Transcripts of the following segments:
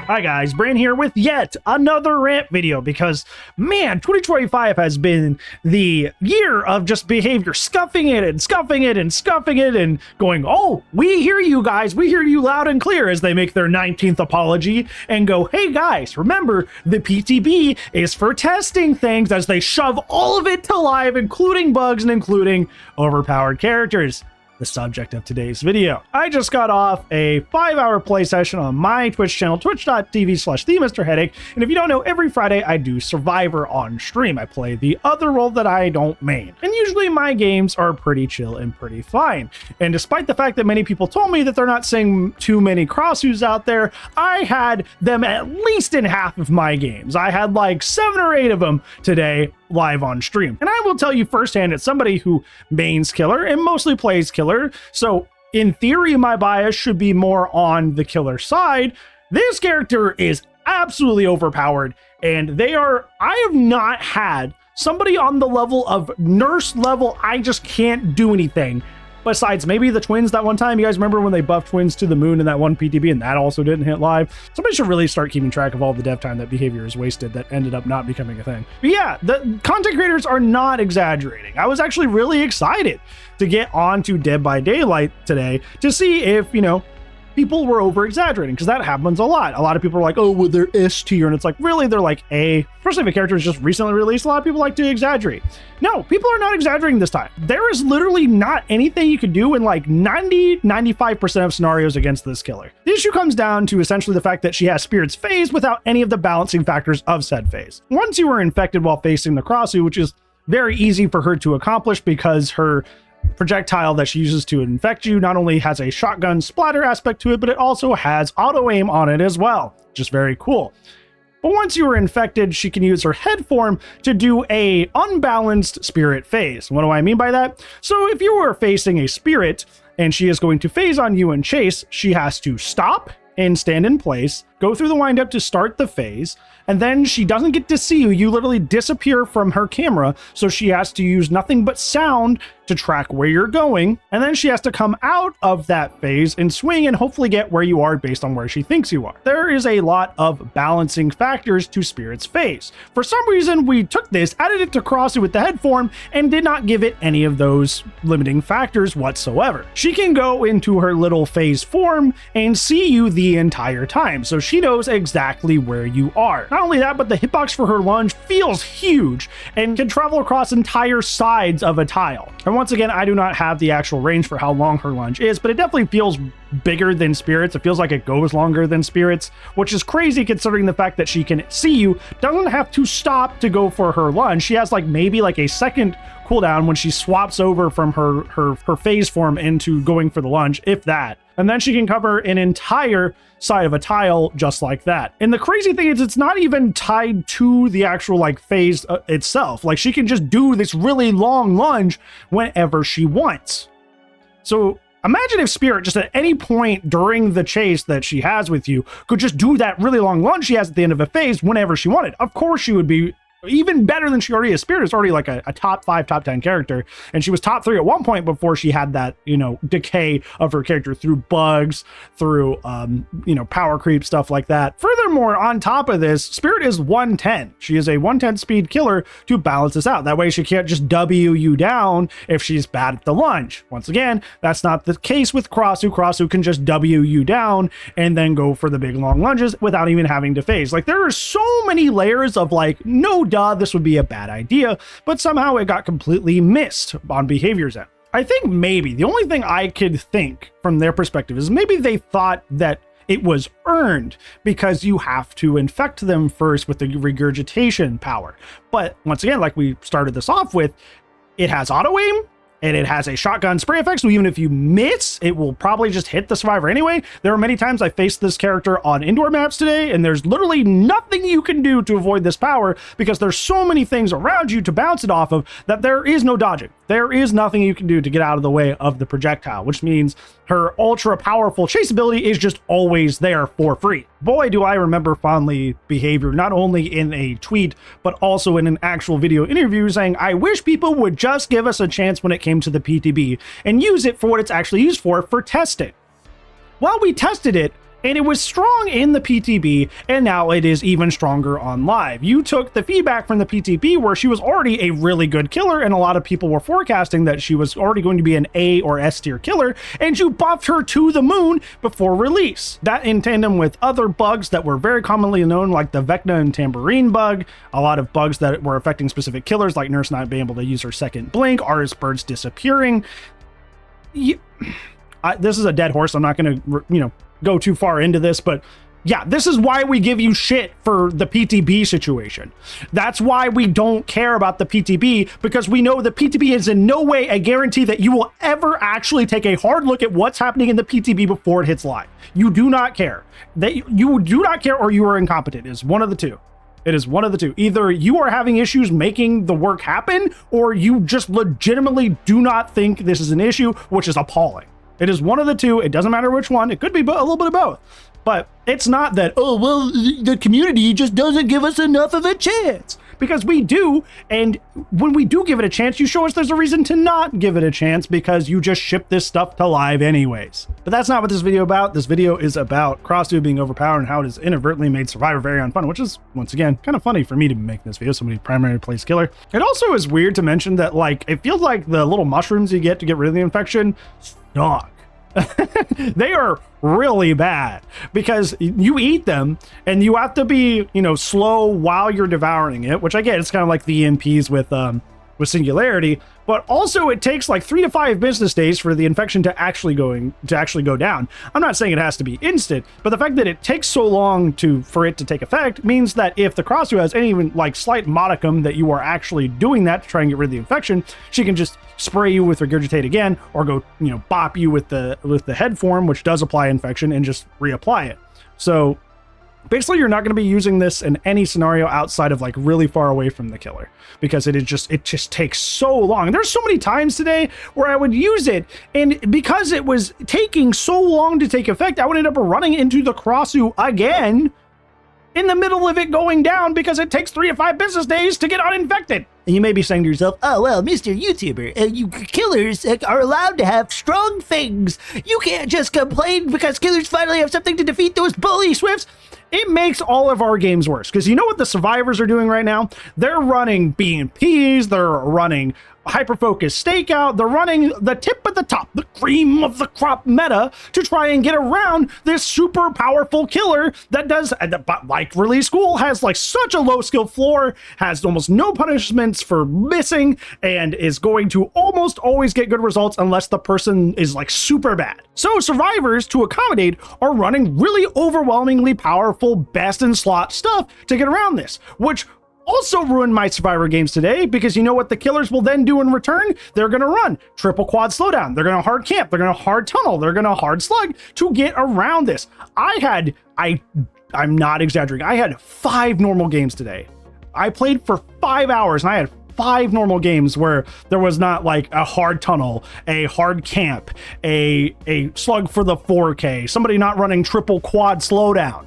Hi guys, Brant here with yet another rant video because, man, 2025 has been the year of just behavior, scuffing it and scuffing it and scuffing it and going, oh, we hear you guys, we hear you loud and clear, as they make their 19th apology and go, hey guys, remember, the PTB is for testing things, as they shove all of it to live, including bugs and including overpowered characters. The subject of today's video. I just got off a 5-hour play session on my Twitch channel, twitch.tv/TheMrHeadache, and if you don't know, every Friday I do Survivor on stream. I play the other role that I don't main, and usually my games are pretty chill and pretty fine. And despite the fact that many people told me that they're not seeing too many Krasues out there, I had them at least in half of my games. I had like 7 or 8 of them today live on stream. And I will tell you firsthand, as somebody who mains killer and mostly plays killer, so in theory my bias should be more on the killer side, this character is absolutely overpowered, and I have not had somebody on the level of nurse level, I just can't do anything. Besides maybe the twins that one time. You guys remember when they buffed twins to the moon in that one PTB and that also didn't hit live? Somebody should really start keeping track of all the dev time that behavior is wasted that ended up not becoming a thing. But yeah, the content creators are not exaggerating. I was actually really excited to get onto Dead by Daylight today to see if, you know, people were over exaggerating, because that happens a lot. A lot of people are like, oh, well, they're S tier, and it's like, really, they're like A. Especially if a character is just recently released, a lot of people like to exaggerate. No, people are not exaggerating this time. There is literally not anything you can do in like 95% of scenarios against this killer. The issue comes down to essentially the fact that she has Spirit's phase without any of the balancing factors of said phase. Once you are infected while facing the Krasue, which is very easy for her to accomplish because her projectile that she uses to infect you not only has a shotgun splatter aspect to it, but it also has auto aim on it as well. Just very cool. But once you are infected, she can use her head form to do a unbalanced spirit phase. What do I mean by that? So if you are facing a spirit and she is going to phase on you and chase, she has to stop and stand in place, go through the windup to start the phase, and then she doesn't get to see you. You literally disappear from her camera, so she has to use nothing but sound to track where you're going, and then she has to come out of that phase and swing and hopefully get where you are based on where she thinks you are. There is a lot of balancing factors to Spirit's phase. For some reason, we took this, added it to Krasue with the head form, and did not give it any of those limiting factors whatsoever. She can go into her little phase form and see you the entire time, so she knows exactly where you are. Not only that, but the hitbox for her lunge feels huge and can travel across entire sides of a tile. And once again, I do not have the actual range for how long her lunge is, but it definitely feels bigger than Spirit's. It feels like it goes longer than Spirit's, which is crazy considering the fact that she can see you, doesn't have to stop to go for her lunge. She has like maybe like a second cooldown when she swaps over from her phase form into going for the lunge, if that. And then she can cover an entire side of a tile just like that. And the crazy thing is, it's not even tied to the actual like phase itself. Like, she can just do this really long lunge whenever she wants. So imagine if Spirit just at any point during the chase that she has with you could just do that really long lunge she has at the end of a phase whenever she wanted. Of course she would be even better than she already is. Spirit is already like a top 5, top 10 character, and she was top 3 at one point before she had that, you know, decay of her character through bugs, through you know, power creep, stuff like that. Furthermore, on top of this, Spirit is 110. She is a 110 speed killer to balance this out. That way she can't just W you down if she's bad at the lunge. Once again, that's not the case with Krasue. Krasue can just W you down and then go for the big long lunges without even having to phase. Like, there are so many layers of like, no duh, this would be a bad idea, but somehow it got completely missed on behavior's end. I think maybe the only thing I could think from their perspective is maybe they thought that it was earned because you have to infect them first with the regurgitation power. But once again, like we started this off with, it has auto aim, and it has a shotgun spray effect, so even if you miss, it will probably just hit the survivor anyway. There are many times I faced this character on indoor maps today, and there's literally nothing you can do to avoid this power because there's so many things around you to bounce it off of that there is no dodging. There is nothing you can do to get out of the way of the projectile, which means her ultra powerful chase ability is just always there for free. Boy, do I remember fondly behavior, not only in a tweet, but also in an actual video interview saying, I wish people would just give us a chance when it came to the PTB and use it for what it's actually used for testing. Well, we tested it And it was strong in the PTB, and now it is even stronger on live. You took the feedback from the PTB where she was already a really good killer, and a lot of people were forecasting that she was already going to be an A or S tier killer, and you buffed her to the moon before release. That in tandem with other bugs that were very commonly known, like the Vecna and Tambourine bug, a lot of bugs that were affecting specific killers, like Nurse not being able to use her second blink, Artist Birds disappearing. This is a dead horse. I'm not going to, go too far into this, but yeah, this is why we give you shit for the PTB situation. That's why we don't care about the PTB, because we know the PTB is in no way a guarantee that you will ever actually take a hard look at what's happening in the PTB before it hits live. You do not care. You do not care, or you are incompetent. It's one of the two. It is one of the two. Either you are having issues making the work happen, or you just legitimately do not think this is an issue, which is appalling. It is one of the two. It doesn't matter which one. It could be a little bit of both. But it's not that, oh, well, the community just doesn't give us enough of a chance. Because we do, and when we do give it a chance, you show us there's a reason to not give it a chance, because you just ship this stuff to live anyways. But that's not what this video is about. This video is about Krasue being overpowered and how it has inadvertently made Survivor very unfun, which is, once again, kind of funny for me to be making this video, somebody primary place killer. It also is weird to mention that, like, it feels like the little mushrooms you get to get rid of the infection suck. They are really bad, because you eat them and you have to be, slow while you're devouring it, which I get. It's kind of like the EMPs with Singularity, but also it takes like 3 to 5 business days for the infection to actually go down. I'm not saying it has to be instant, but the fact that it takes so long for it to take effect means that if the Krasue has any even like slight modicum that you are actually doing that to try and get rid of the infection, she can just spray you with Regurgitate again, or go bop you with the head form, which does apply infection, and just reapply it. So basically, you're not going to be using this in any scenario outside of like really far away from the killer, because it just takes so long. There's so many times today where I would use it, and because it was taking so long to take effect, I would end up running into the Krasue again in the middle of it going down, because it takes 3 to 5 business days to get uninfected. And you may be saying to yourself, oh, well, Mr. YouTuber, you killers are allowed to have strong things. You can't just complain because killers finally have something to defeat those bully Swifts. It makes all of our games worse, because you know what the survivors are doing right now? They're running BMPs, they're running hyper-focused stakeout, they're running the tip at the top, the cream of the crop meta, to try and get around this super powerful killer that does, like Release School, has like such a low skill floor, has almost no punishments for missing, and is going to almost always get good results unless the person is like super bad. So survivors, to accommodate, are running really overwhelmingly powerful best in slot stuff to get around this, which also ruined my Survivor games today, because you know what the killers will then do in return? They're going to run triple quad slowdown. They're going to hard camp. They're going to hard tunnel. They're going to hard slug to get around this. I'm not exaggerating. I had 5 normal games today. I played for 5 hours and I had 5 normal games where there was not like a hard tunnel, a hard camp, a slug for the 4K, somebody not running triple quad slowdown.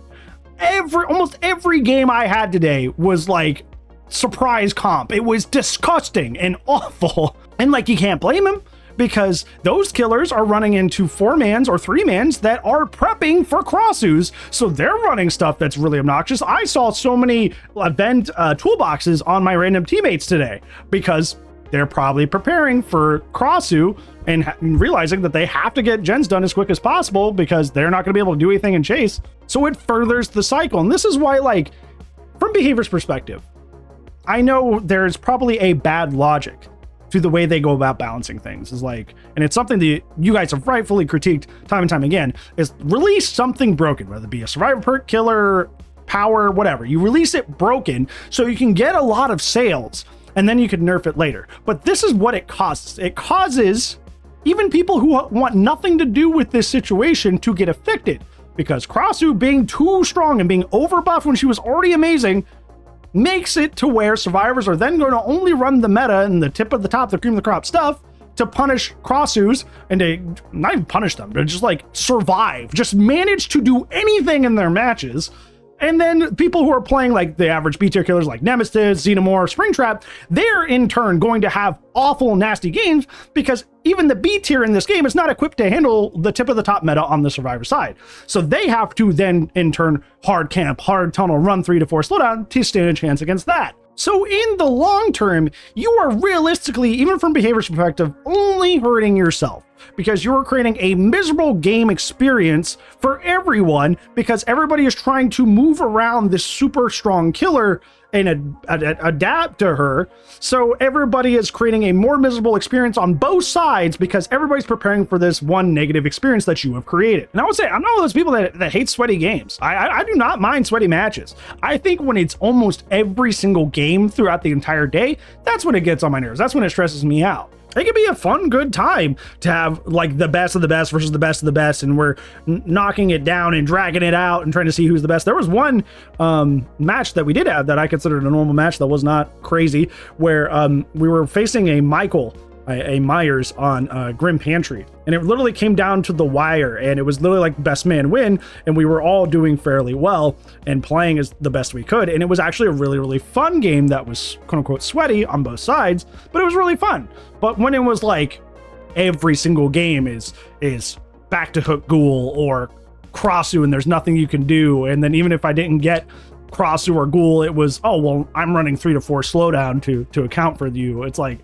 Almost every game I had today was like surprise comp. It was disgusting and awful. And like, you can't blame him, because those killers are running into 4-mans or 3-mans that are prepping for Krasues. So they're running stuff that's really obnoxious. I saw so many event toolboxes on my random teammates today, because they're probably preparing for Krasue and realizing that they have to get gens done as quick as possible, because they're not going to be able to do anything in chase. So it furthers the cycle. And this is why, like, from behavior's perspective, I know there's probably a bad logic to the way they go about balancing things. Is like, and it's something that you guys have rightfully critiqued time and time again, is release something broken, whether it be a survivor perk, killer, power, whatever. You release it broken so you can get a lot of sales, and then you could nerf it later. But this is what it causes. It causes even people who want nothing to do with this situation to get affected, because Krasue being too strong and being overbuffed when she was already amazing makes it to where survivors are then going to only run the meta and the tip of the top, the cream of the crop stuff, to punish Krasues, and to not even punish them, but just like survive, just manage to do anything in their matches, And then people who are playing like the average B tier killers like Nemesis, Xenomorph, Springtrap, they're in turn going to have awful, nasty games because even the B tier in this game is not equipped to handle the tip of the top meta on the survivor side. So they have to then in turn hard camp, hard tunnel, run 3 to 4 slowdown to stand a chance against that. So in the long term, you are realistically, even from behavior's perspective, only hurting yourself because you're creating a miserable game experience for everyone because everybody is trying to move around this super strong killer and adapt to her. So everybody is creating a more miserable experience on both sides because everybody's preparing for this one negative experience that you have created. And I would say, I'm not one of those people that hate sweaty games. I do not mind sweaty matches. I think when it's almost every single game throughout the entire day, that's when it gets on my nerves. That's when it stresses me out. It can be a fun, good time to have like the best of the best versus the best of the best, and we're knocking it down and dragging it out and trying to see who's the best. There was one match that we did have that I considered a normal match that was not crazy, where we were facing a Myers on Grim Pantry, and it literally came down to the wire, and it was literally like best man win, and we were all doing fairly well and playing as the best we could, and it was actually a really, really fun game that was quote unquote sweaty on both sides, but it was really fun. But when it was like every single game is back to hook ghoul or Krasue and there's nothing you can do, and then even if I didn't get Krasue or ghoul, it was, oh well, I'm running 3 to 4 slowdown to account for you. It's like,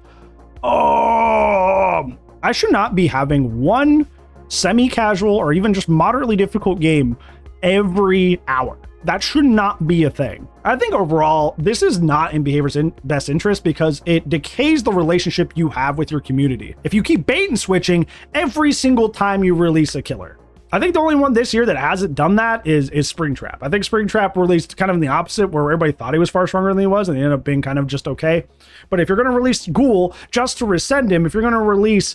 oh, I should not be having one semi-casual or even just moderately difficult game every hour. That should not be a thing. I think overall, this is not in behavior's best interest because it decays the relationship you have with your community. If you keep bait and switching every single time you release a killer. I think the only one this year that hasn't done that is Springtrap. I think Springtrap released kind of in the opposite, where everybody thought he was far stronger than he was, and he ended up being kind of just okay. But if you're going to release Ghoul just to resend him, if you're going to release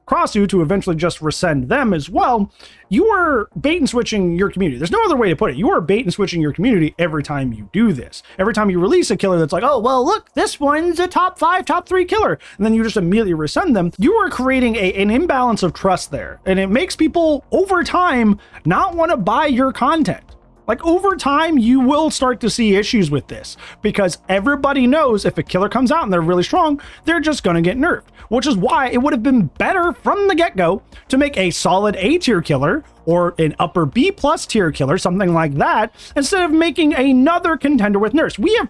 Krasue to eventually just resend them as well, you are bait and switching your community. There's no other way to put it. You are bait and switching your community every time you do this. Every time you release a killer that's like, oh, well, look, this one's a top 5, top 3 killer, and then you just immediately resend them, you are creating an imbalance of trust there. And it makes people over time not want to buy your content. Like over time, you will start to see issues with this because everybody knows if a killer comes out and they're really strong, they're just going to get nerfed, which is why it would have been better from the get-go to make a solid A tier killer or an upper B plus tier killer, something like that, instead of making another contender with nerfs. We have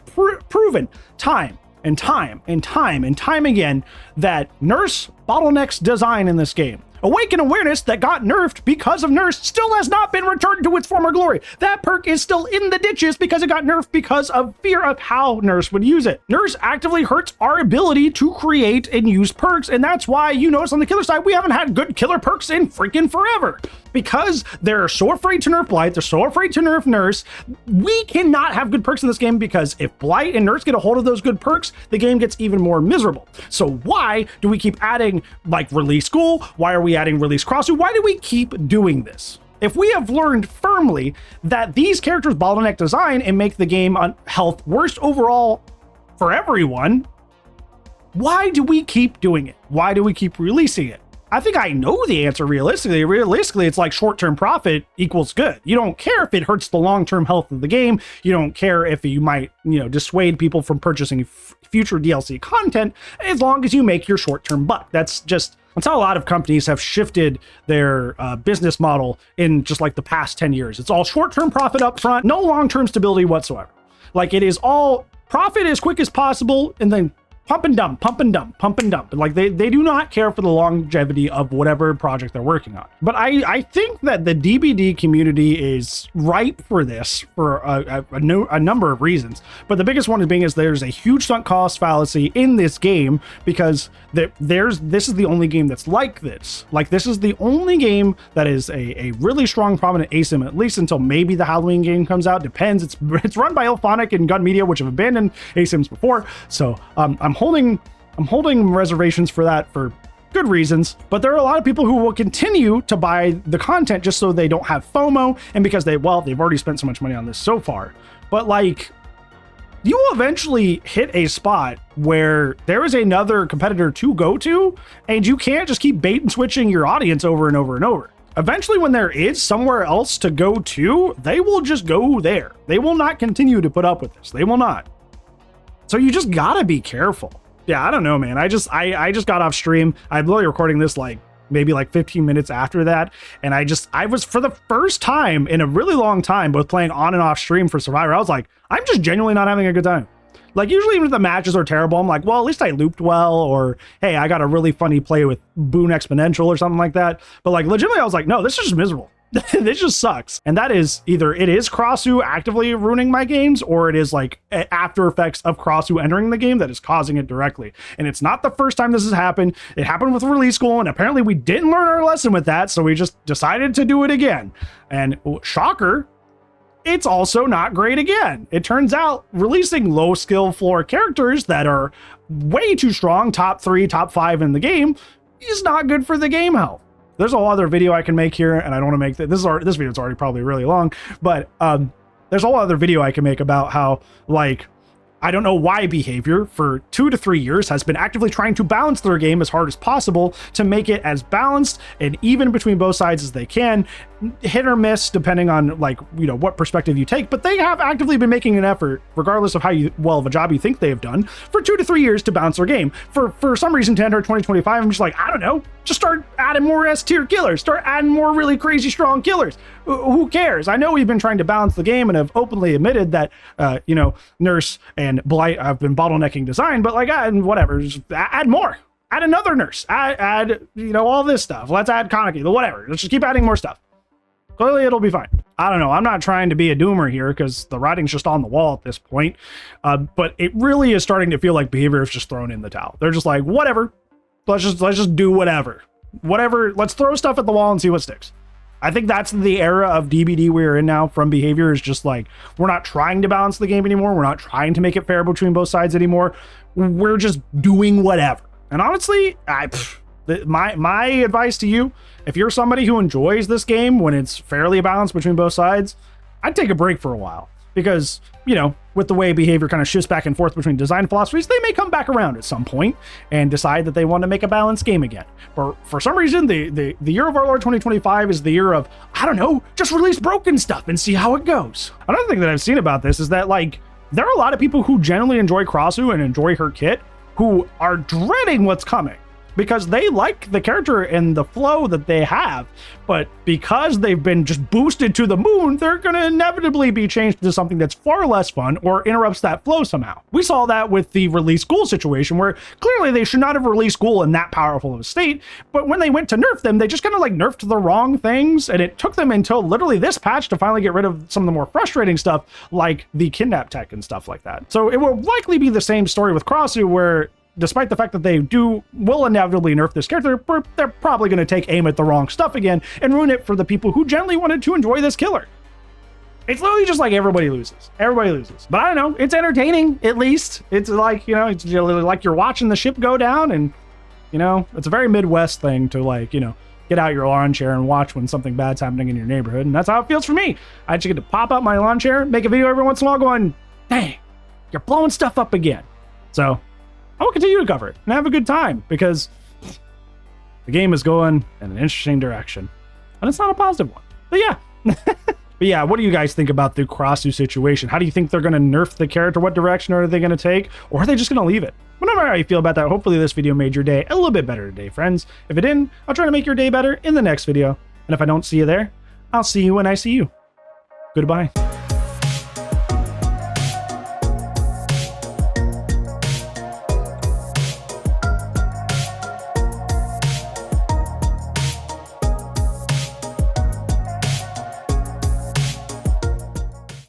proven time and time and time and time again that nerfs bottlenecks design in this game. Awaken Awareness that got nerfed because of nerfs still has not been returned to its former glory. That perk is still in the ditches because it got nerfed because of fear of how nerfs would use it. Nerfs actively hurts our ability to create and use perks, and that's why you notice on the killer side we haven't had good killer perks in freaking forever. Because they're so afraid to nerf Blight, they're so afraid to nerf Nurse, we cannot have good perks in this game because if Blight and Nurse get a hold of those good perks, the game gets even more miserable. So why do we keep adding like release Ghoul? Why are we adding release Krasue? Why do we keep doing this? If we have learned firmly that these characters bottleneck design and make the game on health worse overall for everyone, why do we keep doing it? Why do we keep releasing it? I think I know the answer realistically. Realistically, it's like short-term profit equals good. You don't care if it hurts the long-term health of the game. You don't care if you might, dissuade people from purchasing future DLC content, as long as you make your short-term buck. That's how a lot of companies have shifted their business model in just like the past 10 years. It's all short-term profit up front, no long-term stability whatsoever. Like it is all profit as quick as possible and then pump and dump, pump and dump, pump and dump. Like they do not care for the longevity of whatever project they're working on. But I think that the DBD community is ripe for this for a number of reasons. But the biggest one is there's a huge sunk cost fallacy in this game because this is the only game that's like this. Like this is the only game that is a really strong prominent asym, at least until maybe the Halloween game comes out. Depends. It's run by Ilphonic and Gun Media, which have abandoned asyms before. So I'm holding reservations for that for good reasons, but there are a lot of people who will continue to buy the content just so they don't have FOMO and because they've already spent so much money on this so far. But like, you will eventually hit a spot where there is another competitor to go to, and you can't just keep bait and switching your audience over and over and over. eventually when there is somewhere else to go to, they will just go there. They will not continue to put up with this. They will not. So you just gotta be careful. Yeah, I don't know, man. I just got off stream. I'm literally recording this like maybe like 15 minutes after that. And I was for the first time in a really long time, both playing on and off stream for Survivor. I was like, I'm just genuinely not having a good time. Like usually even if the matches are terrible, I'm like, well, at least I looped well, or hey, I got a really funny play with Boone Exponential or something like that. But like legitimately I was like, no, this is just miserable. This just sucks. And that is either it is Krasue actively ruining my games, or it is like after effects of Krasue entering the game that is causing it directly. And it's not the first time this has happened. It happened with Release School, and apparently we didn't learn our lesson with that, so we just decided to do it again. And shocker, it's also not great again. It turns out releasing low skill floor characters that are way too strong, top 3, top 5 in the game, is not good for the game health. There's a whole other video I can make here, and I don't want to make that. This video is already probably really long, but there's a whole other video I can make about how, like, I don't know why Behavior for 2 to 3 years has been actively trying to balance their game as hard as possible to make it as balanced and even between both sides as they can, hit or miss depending on like, you know, what perspective you take, but they have actively been making an effort, regardless of how well of a job you think they have done, for 2 to 3 years to balance their game. For some reason to enter 2025, I'm just like, I don't know, just start adding more S-tier killers, start adding more really crazy strong killers. Who cares? I know we've been trying to balance the game and have openly admitted that, you know, Nurse and Blight have been bottlenecking design, but like, whatever, just add more. Add another Nurse, add, you know, all this stuff. Let's add Kaneki, whatever. Let's just keep adding more stuff. Clearly it'll be fine. I don't know. I'm not trying to be a doomer here because the writing's just on the wall at this point. But it really is starting to feel like Behavior is just thrown in the towel. They're just like, whatever. Let's just do whatever. Whatever. Let's throw stuff at the wall and see what sticks. I think that's the era of DBD we're in now from Behavior, is just like, we're not trying to balance the game anymore. We're not trying to make it fair between both sides anymore. We're just doing whatever. And honestly, my advice to you, if you're somebody who enjoys this game when it's fairly balanced between both sides, I'd take a break for a while, because, you know, with the way Behavior kind of shifts back and forth between design philosophies, they may come back around at some point and decide that they want to make a balanced game again. But for some reason, the year of our Lord 2025 is the year of, I don't know, just release broken stuff and see how it goes. Another thing that I've seen about this is that, like, there are a lot of people who generally enjoy Krasue and enjoy her kit who are dreading what's coming, because they like the character and the flow that they have, but because they've been just boosted to the moon, they're going to inevitably be changed to something that's far less fun or interrupts that flow somehow. We saw that with the Release Ghoul situation, where clearly they should not have released Ghoul in that powerful of a state, but when they went to nerf them, they just kind of like nerfed the wrong things, and it took them until literally this patch to finally get rid of some of the more frustrating stuff, like the kidnap tech and stuff like that. So it will likely be the same story with Krasue, where despite the fact that they will inevitably nerf this character, they're probably going to take aim at the wrong stuff again and ruin it for the people who generally wanted to enjoy this killer. It's literally just like everybody loses. Everybody loses. But I don't know, it's entertaining, at least. It's like, you know, it's like you're watching the ship go down, and, you know, it's a very Midwest thing to, like, you know, get out your lawn chair and watch when something bad's happening in your neighborhood. And that's how it feels for me. I just get to pop out my lawn chair, make a video every once in a while going, dang, you're blowing stuff up again. So I will continue to cover it and have a good time, because the game is going in an interesting direction, and it's not a positive one. But yeah. But yeah, what do you guys think about the Krasue situation? How do you think they're going to nerf the character? What direction are they going to take? Or are they just going to leave it? Whatever how you feel about that, hopefully this video made your day a little bit better today, friends. If it didn't, I'll try to make your day better in the next video. And if I don't see you there, I'll see you when I see you. Goodbye.